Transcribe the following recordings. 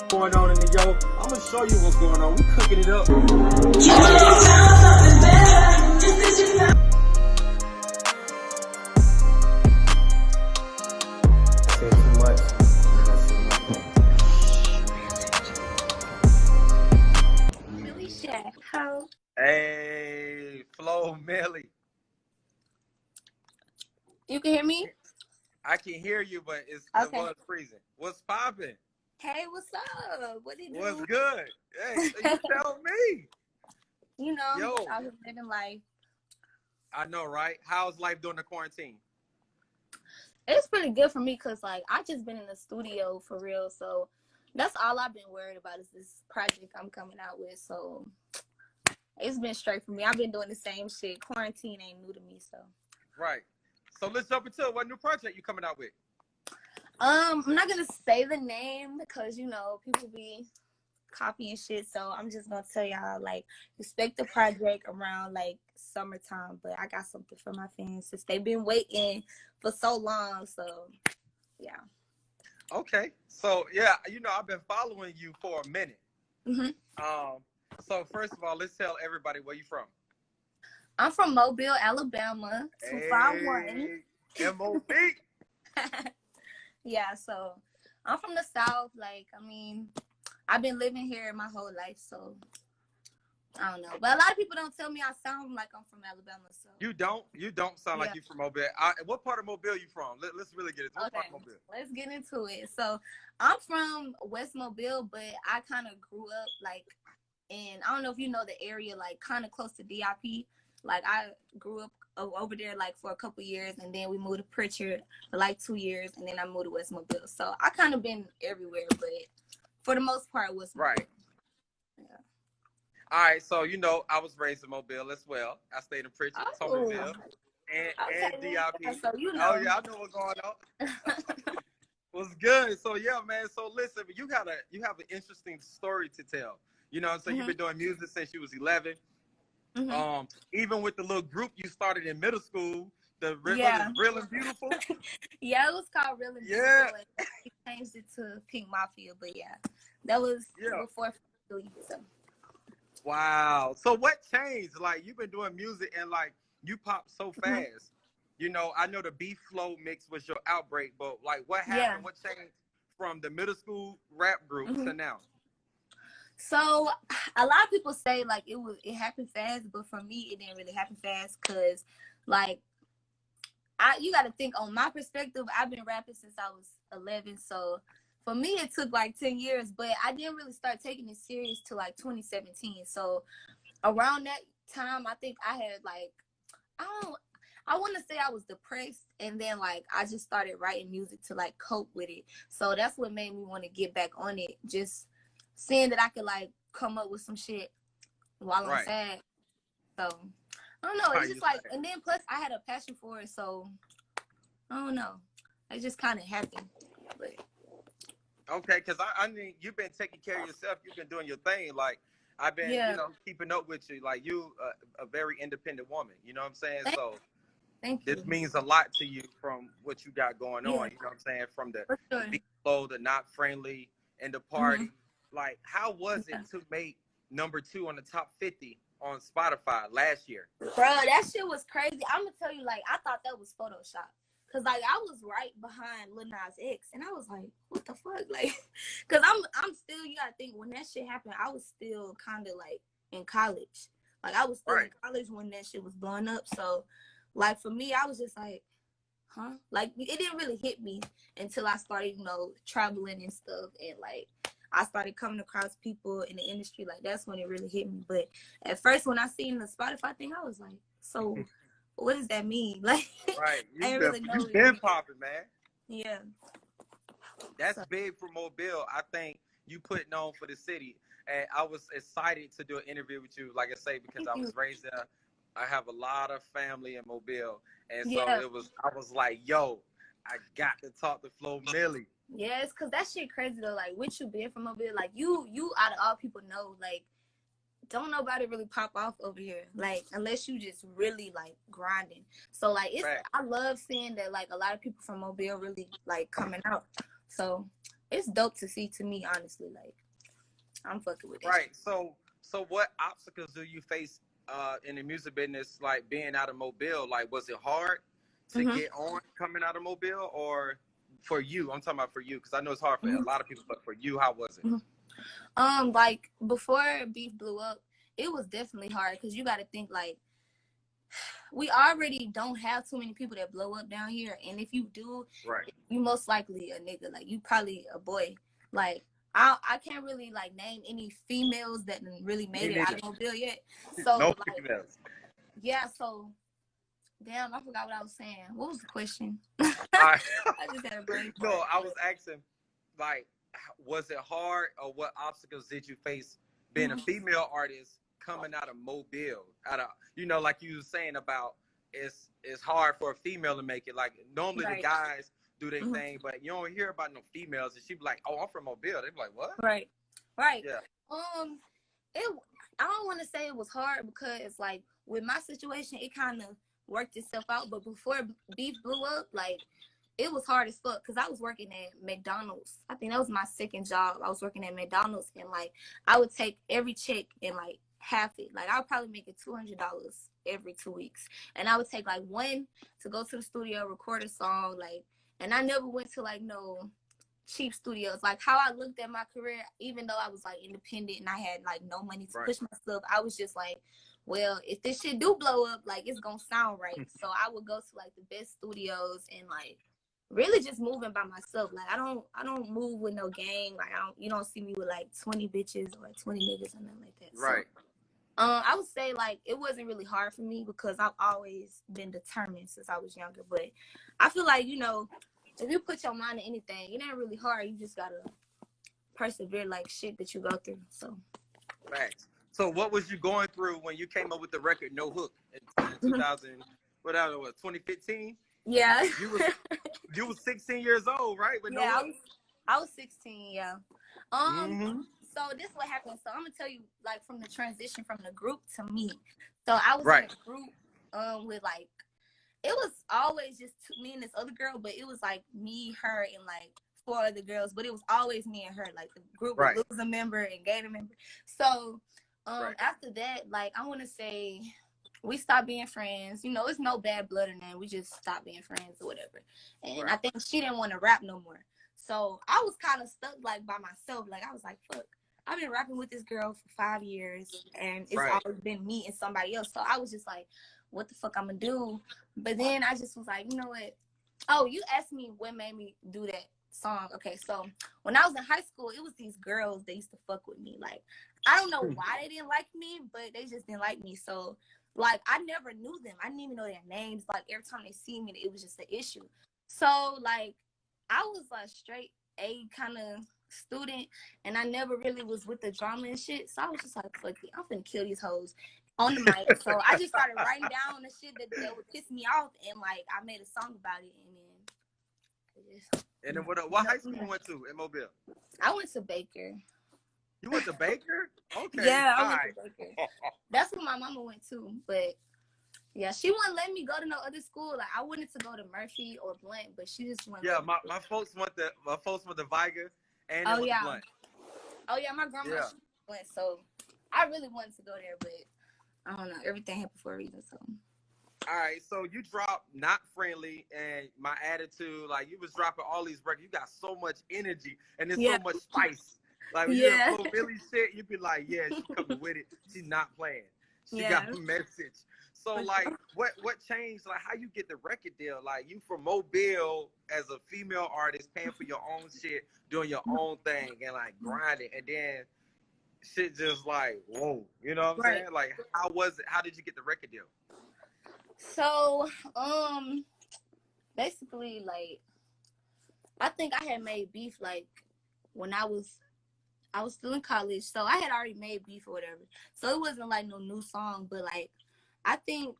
going on in the yo. I'm gonna show you what's going on. We cooking it up. Said too much. Really shy. How? Hey, Flo Milli. You can hear me? I can hear you, but it was freezing. What's popping? Hey, what's up? What did you What's do? good? Hey, you tell me. You know, I'm Yo. just out here living life. I know, right? How's life during the quarantine? It's pretty good for me because, like, I just been in the studio for real. So that's all I've been worried about is this project I'm coming out with. So it's been straight for me. I've been doing the same shit. Quarantine ain't new to me, so. Right. So let's jump into what new project you coming out with. I'm not gonna say the name because, you know, people be copying shit. So I'm just gonna tell y'all, like, expect the project around like summertime. But I got something for my fans since they've been waiting for so long. So yeah. Okay. So yeah, you know, I've been following you for a minute. So first of all, let's tell everybody where you from. I'm from Mobile, Alabama, 251. Hey, MOB. Yeah, so I'm from the South. Like, I mean, I've been living here my whole life, so I don't know. But a lot of people don't tell me I sound like I'm from Alabama. So You don't sound like you from Mobile. What part of Mobile you from? Let's really get it. What part of Mobile? Let's get into it. So I'm from West Mobile, but I kind of grew up like in, I don't know if you know the area, like kind of close to DIP. Like, I grew up over there like for a couple years, and then we moved to Pritchard for like 2 years, and then I moved to West Mobile. So I kind of been everywhere, but for the most part, West Mobile. Right. Yeah. All right, so you know I was raised in Mobile as well. I stayed in Pritchard, Somerville, and DIP. So you know. Oh yeah, I know what's going on. What's good? So yeah, man. So listen, you have an interesting story to tell. You know, so you've been doing music since you was 11. Even with the little group you started in middle school, Real and Beautiful. Yeah, it was called Real and Beautiful. Yeah. We changed it to Pink Mafia, but yeah, that was before. So. Wow. So what changed? Like, you've been doing music and like you popped so fast. You know, I know the Beef Flow mix was your outbreak, but like what happened? Yeah. What changed from the middle school rap group to now? So a lot of people say like it happened fast, but for me it didn't really happen fast because like you got to think on my perspective. I've been rapping since I was 11, so for me it took like 10 years, but I didn't really start taking it serious till like 2017. So around that time, I think I had like I want to say I was depressed, and then like I just started writing music to like cope with it. So that's what made me want to get back on it. Just seeing that I could like come up with some shit while I'm sad. So I don't know. It's just like, and then plus I had a passion for it. So I don't know. It just kind of happened. But. Okay, because I mean, you've been taking care of yourself. You've been doing your thing. Like, I've been, you know, keeping up with you. Like, you a very independent woman. You know what I'm saying? Thank you. This means a lot to you from what you got going on. You know what I'm saying? From the Beef Flow, the Not Friendly, and the Party. Like, how was it to make #2 on the top 50 on Spotify last year? Bro, that shit was crazy. I'm gonna tell you, like, I thought that was Photoshop. Cause like I was right behind Lil Nas X, and I was like, "What the fuck?" Like, cause I'm still. You gotta think when that shit happened, I was still kind of like in college. Like I was still in college when that shit was blowing up. So, like for me, I was just like, "Huh?" Like it didn't really hit me until I started, you know, traveling and stuff, and like I started coming across people in the industry. Like that's when it really hit me. But at first, when I seen the Spotify thing, I was like, "So." What does that mean? Like, you've been popping, man. Yeah. That's big for Mobile. I think you putting on for the city. And I was excited to do an interview with you, like I say, because I was raised there. I have a lot of family in Mobile. And so I was like, yo, I got to talk to Flo Milli. Yes, because that shit crazy though. Like, with you being from Mobile, like you out of all people know, like, don't nobody really pop off over here, like unless you just really like grinding. So like I love seeing that like a lot of people from Mobile really like coming out. So it's dope to see, to me, honestly. Like, I'm fucking with it. Right. So what obstacles do you face in the music business, like being out of Mobile? Like, was it hard to get on coming out of Mobile, or for you? I'm talking about for you, because I know it's hard for a lot of people, but for you, how was it? Like, before Beef blew up, it was definitely hard, because you got to think, like, we already don't have too many people that blow up down here, and if you do, Right, you most likely a nigga. Like, you probably a boy. Like, I can't really, like, name any females that really made it out of Mobile yet. So, no like, females. yeah, so, damn, I forgot what I was saying. What was the question? Right. I just had a brain fart. No, I was asking, like, was it hard, or what obstacles did you face being a female artist coming out of Mobile? Out of, you know, like you were saying about it's hard for a female to make it. Like, normally the guys do their thing, but you don't hear about no females. And she be like, "Oh, I'm from Mobile." They be like, "What?" Right. Yeah. It. I don't want to say it was hard, because, like, with my situation, it kind of worked itself out. But before Beef blew up, like, it was hard as fuck, because I was working at McDonald's. I think that was my second job. I was working at McDonald's, and, like, I would take every check and, like, half it. Like, I would probably make it $200 every 2 weeks, and I would take, like, one to go to the studio, record a song, like, and I never went to, like, no cheap studios. Like, how I looked at my career, even though I was, like, independent and I had, like, no money to push myself, I was just like, well, if this shit do blow up, like, it's gonna sound right. So I would go to, like, the best studios and, like, really just moving by myself. Like, I don't move with no gang. Like, you don't see me with, like, 20 bitches or 20 niggas or nothing like that. Right. So, I would say, like, it wasn't really hard for me, because I've always been determined since I was younger. But I feel like, you know, if you put your mind to anything, it ain't really hard. You just gotta persevere, like shit that you go through. So. Facts. So what was you going through when you came up with the record No Hook in 2000? Whatever, what, 2015? Yeah. You was 16 years old, right? With yeah, No Hook? I was 16. Yeah. So this is what happened. So I'm gonna tell you, like, from the transition from the group to me. So I was in a group with, like, it was always just me and this other girl, but it was like me, her, and like 4 other girls, but it was always me and her. Like, the group would lose a member and gain a member. So after that, like, I want to say we stopped being friends. You know, it's no bad blood or nothing. We just stopped being friends or whatever. And I think she didn't want to rap no more. So I was kind of stuck, like, by myself. Like, I was like, fuck, I've been rapping with this girl for 5 years, and it's always been me and somebody else. So I was just like, what the fuck I'm gonna do? But then I just was like, you know what? Oh, you asked me what made me do that song. Okay, so when I was in high school, it was these girls that used to fuck with me. Like, I don't know why they didn't like me, but they just didn't like me. So, like, I never knew them. I didn't even know their names. Like, every time they see me, it was just an issue. So, like, I was a straight A kind of student, and I never really was with the drama and shit. So I was just like, fuck it, I'm finna kill these hoes on the mic. So I just started writing down the shit that would piss me off, and, like, I made a song about it, and then what high school you went to in Mobile? I went to Baker. You went to Baker? Okay. Yeah, I went to Baker. That's where my mama went to, but yeah, she wouldn't let me go to no other school. Like, I wanted to go to Murphy or Blunt, but she just wouldn't. Yeah, my folks went to Viga and went to Blunt. Oh yeah, my grandma went, so I really wanted to go there, but I don't know. Everything happened for a reason, so. All right, so you dropped Not Friendly and My Attitude. Like, you was dropping all these records. You got so much energy and there's so much spice. Like, when you're Flo Milli shit, you be like, yeah, she's coming with it. She's not playing. She got a message. So, like, what changed? Like, how you get the record deal? Like, you from Mobile as a female artist, paying for your own shit, doing your own thing, and, like, grinding. And then shit just like, whoa. You know what I'm saying? Like, how was it? How did you get the record deal? So, basically, like, I think I had made Beef, like, when I was still in college. So I had already made Beef or whatever. So it wasn't, like, no new song, but, like, I think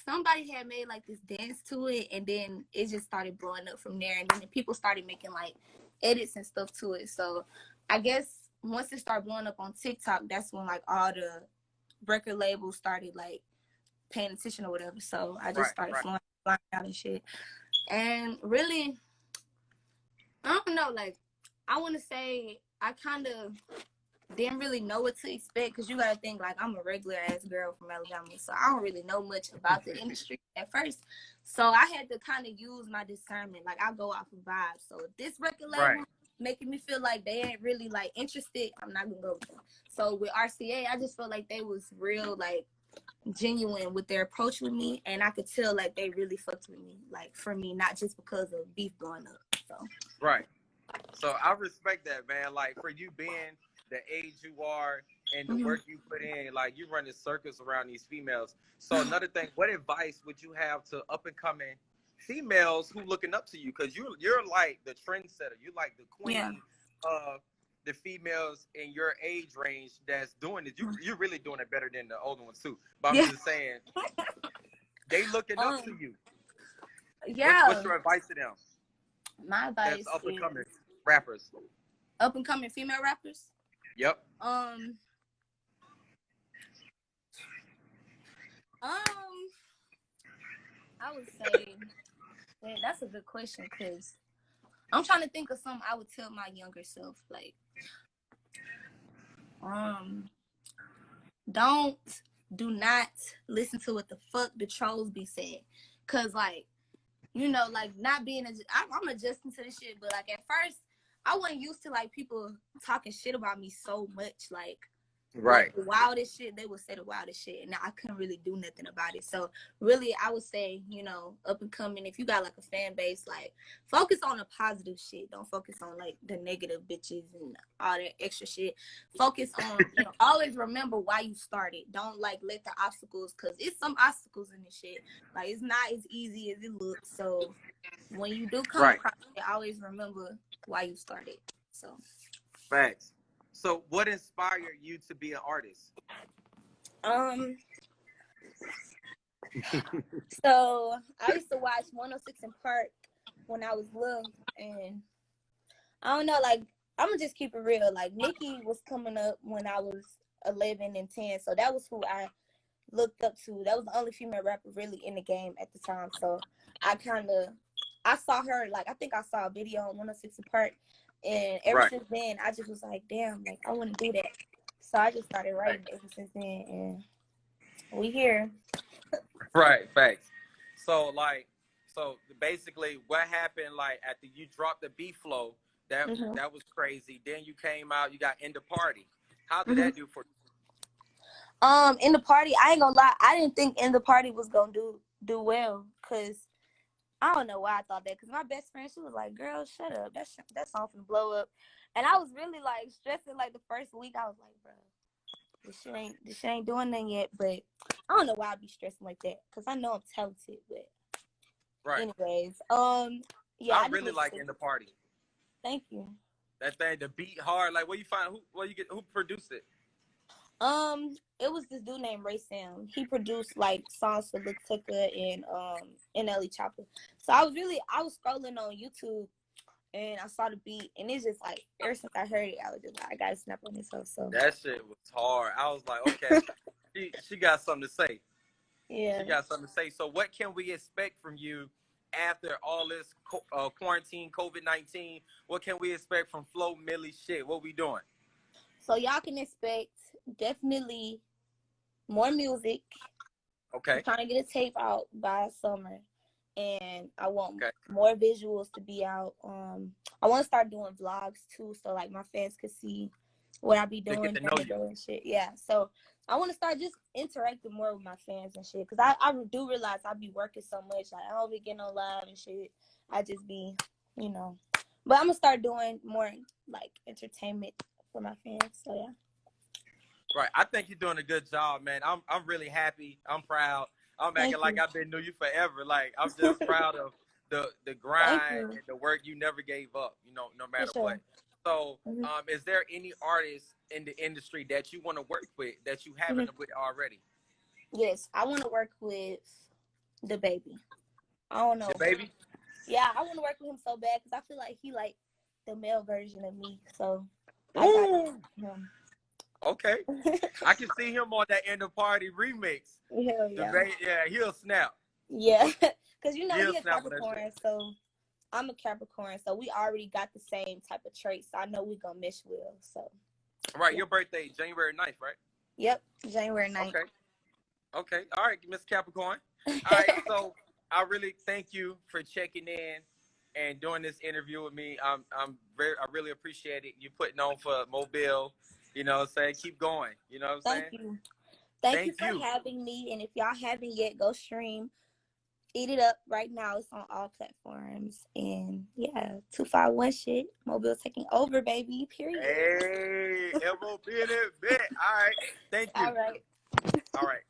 somebody had made, like, this dance to it, and then it just started blowing up from there. And then people started making, like, edits and stuff to it. So I guess once it started blowing up on TikTok, that's when, like, all the record labels started, like, paying attention or whatever. So I just started flying out and shit. And really, I don't know, like, I want to say I kind of didn't really know what to expect because you got to think like I'm a regular ass girl from Alabama. So I don't really know much about the industry at first. So I had to kind of use my discernment. Like I go off of vibes. So if this record label making me feel like they ain't really like interested, I'm not going to go with them. So with RCA, I just felt like they was real like genuine with their approach with me. And I could tell like they really fucked with me. Like for me, not just because of beef going up. So. Right. So I respect that, man. Like for you being the age you are and the work you put in, like you run the circus around these females. So another thing, what advice would you have to up and coming females who looking up to you? Because you're like the trendsetter. You're like the queen of the females in your age range that's doing it. You're really doing it better than the older ones too. But I'm just saying, they looking up to you. Yeah. What's your advice to them? My advice that's up and coming rappers. Up and coming female rappers? Yep. I would say that's a good question because I'm trying to think of something I would tell my younger self. Like, do not listen to what the fuck the trolls be saying. Cause like, you know, like not being, I'm adjusting to this shit, but like at first I wasn't used to like people talking shit about me so much. Like, like the wildest shit, they would say the wildest shit, and I couldn't really do nothing about it. So really, I would say, you know, up and coming, if you got like a fan base, like focus on the positive shit. Don't focus on like the negative bitches and all that extra shit. Focus on, you know, always remember why you started. Don't like let the obstacles, cause it's some obstacles in this shit. Like it's not as easy as it looks. So when you do come across it, always remember why you started. So facts. So what inspired you to be an artist? So I used to watch 106 in Park when I was little, and I don't know, like I'm gonna just keep it real. Like Nicki was coming up when I was 11 and 10, so that was who I looked up to. That was the only female rapper really in the game at the time. So I saw her, like I think I saw a video on 106 in Park. And ever since then, I just was like, damn, like, I want to do that. So I just started writing ever since then, and we here. Right, thanks. So basically, what happened, like, after you dropped the beat flow, that was crazy. Then you came out, you got In the Party. How did that do for you? In the Party, I ain't gonna lie, I didn't think In the Party was gonna do well, because I don't know why I thought that, because my best friend, she was like, girl, shut up. That song finna blow up. And I was really, like, stressing, like, the first week. I was like, bro, this shit ain't doing nothing yet. But I don't know why I be stressing like that, because I know I'm talented. But anyways, yeah. I really like In the Party. Thank you. That thing, the beat hard. Like, where you find, who produced it? It was this dude named Ray Sam. He produced like songs for Lil Tucker and NLE Chopper. So I was scrolling on YouTube and I saw the beat, and it's just like ever since I heard it, I was just like, I gotta snap on this. So that shit was hard. I was like, okay, she got something to say. Yeah, she got something to say. So what can we expect from you after all this quarantine, COVID-19? What can we expect from Flo Milli shit? What we doing? So y'all can expect definitely more music. Okay. I'm trying to get a tape out by summer, and I want more visuals to be out. I want to start doing vlogs too, so like my fans could see what I be doing to know you and shit. Yeah, so I want to start just interacting more with my fans and shit, because I do realize I be working so much. Like I don't be getting on live and shit. I just be, you know. But I'm gonna start doing more like entertainment for my fans. So yeah. Right. I think you're doing a good job, man. I'm really happy. I'm proud. I'm acting like I've been knew you forever. Like I'm just proud of the grind and the work you never gave up, you know, no matter what. So is there any artists in the industry that you want to work with that you haven't with already? Yes, I want to work with the baby. I don't know. The baby? Yeah, I want to work with him so bad because I feel like he like the male version of me. So I got him. Okay. I can see him on that In the Party remix. Hell yeah. Yeah, he'll snap. Yeah, because you know He'll he a Capricorn, so I'm a Capricorn, so we already got the same type of traits. So I know we're gonna mesh well. So. Right, Yeah. your birthday January 9th, right? Yep, January 9th. Okay. All right, Miss Capricorn. All right, so I really thank you for checking in and doing this interview with me. I really appreciate it. You putting on for Mobile. You know what I'm saying? Keep going. You know what I'm saying? Thank you. Thank you for having me. And if y'all haven't yet, go stream Eat It Up right now. It's on all platforms. And yeah, 251 shit. Mobile taking over, baby. Period. Hey, MOB in it, bit. All right. Thank you. All right. All right.